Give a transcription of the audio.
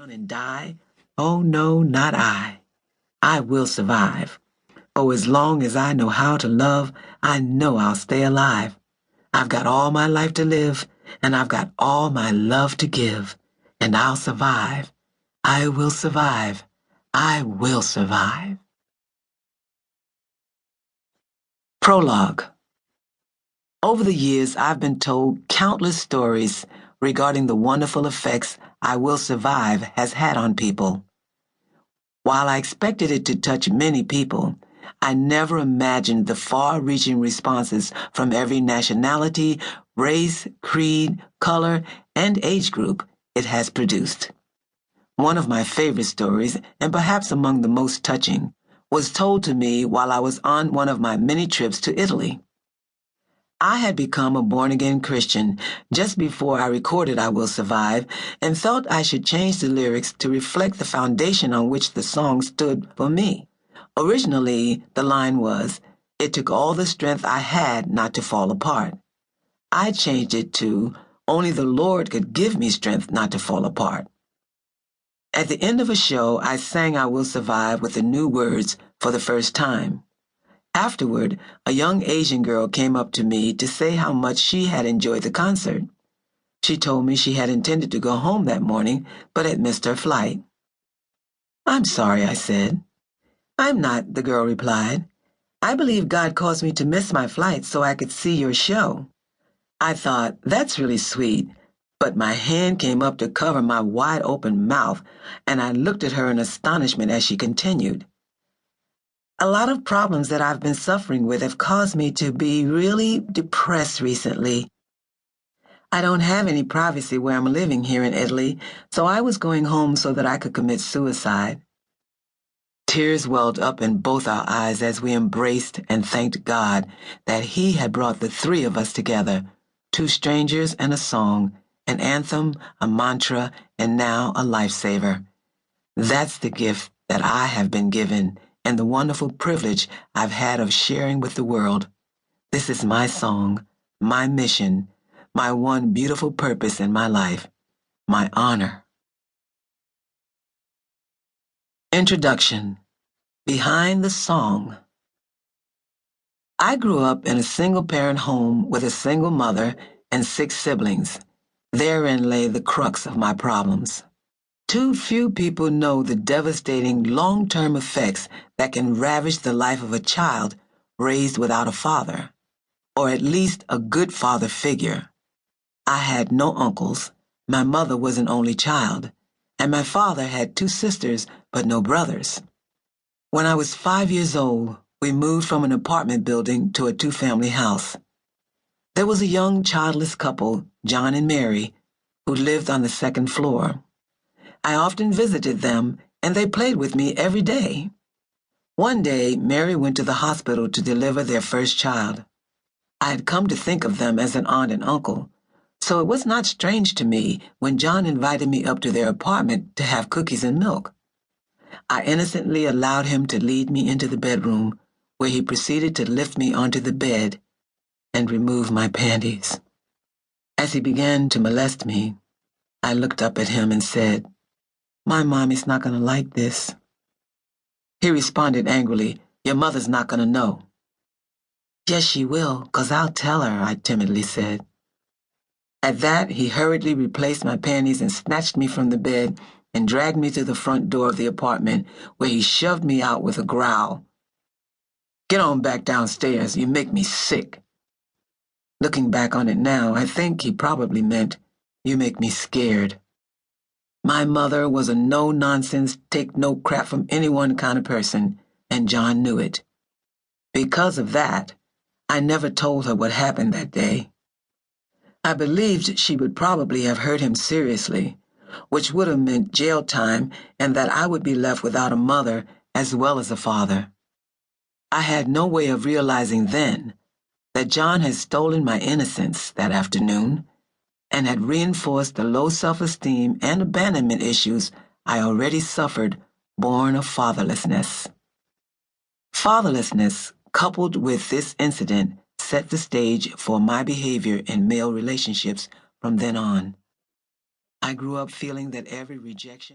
down and die? Oh, no, not I. I will survive. Oh, as long as I know how to love, I know I'll stay alive. I've got all my life to live, and I've got all my love to give, and I'll survive. I will survive. I will survive. Prologue. Over the years, I've been told countless stories regarding the wonderful effects I Will Survive has had on people. While I expected it to touch many people, I never imagined the far-reaching responses from every nationality, race, creed, color, and age group it has produced. One of my favorite stories, and perhaps among the most touching, was told to me while I was on one of my many trips to Italy. I had become a born-again Christian just before I recorded I Will Survive and felt I should change the lyrics to reflect the foundation on which the song stood for me. Originally, the line was, "It took all the strength I had not to fall apart." I changed it to, "Only the Lord could give me strength not to fall apart." At the end of a show, I sang I Will Survive with the new words for the first time. Afterward, a young Asian girl came up to me to say how much she had enjoyed the concert. She told me she had intended to go home that morning, but had missed her flight. "I'm sorry," I said. "I'm not," the girl replied. "I believe God caused me to miss my flight so I could see your show." I thought, that's really sweet, but my hand came up to cover my wide-open mouth, and I looked at her in astonishment as she continued. "A lot of problems that I've been suffering with have caused me to be really depressed recently. I don't have any privacy where I'm living here in Italy, so I was going home so that I could commit suicide." Tears welled up in both our eyes as we embraced and thanked God that He had brought the three of us together, two strangers and a song, an anthem, a mantra, and now a lifesaver. That's the gift that I have been given, and the wonderful privilege I've had of sharing with the world. This is my song, my mission, my one beautiful purpose in my life, my honor. Introduction. Behind the song. I grew up in a single-parent home with a single mother and 6 siblings. Therein lay the crux of my problems. Too few people know the devastating long-term effects that can ravage the life of a child raised without a father, or at least a good father figure. I had no uncles, my mother was an only child, and my father had 2 sisters but no brothers. When I was 5 years old, we moved from an apartment building to a 2-family house. There was a young childless couple, John and Mary, who lived on the 2nd floor. I often visited them, and they played with me every day. One day, Mary went to the hospital to deliver their first child. I had come to think of them as an aunt and uncle, so it was not strange to me when John invited me up to their apartment to have cookies and milk. I innocently allowed him to lead me into the bedroom, where he proceeded to lift me onto the bed and remove my panties. As he began to molest me, I looked up at him and said, "My mommy's not going to like this." He responded angrily, "Your mother's not going to know." "Yes, she will, 'cause I'll tell her," I timidly said. At that, he hurriedly replaced my panties and snatched me from the bed and dragged me to the front door of the apartment, where he shoved me out with a growl. "Get on back downstairs, you make me sick." Looking back on it now, I think he probably meant, "You make me scared." My mother was a no-nonsense, take-no-crap from anyone kind of person, and John knew it. Because of that, I never told her what happened that day. I believed she would probably have hurt him seriously, which would have meant jail time and that I would be left without a mother as well as a father. I had no way of realizing then that John had stolen my innocence that afternoon and had reinforced the low self-esteem and abandonment issues I already suffered, born of fatherlessness. Fatherlessness, coupled with this incident, set the stage for my behavior in male relationships from then on. I grew up feeling that every rejection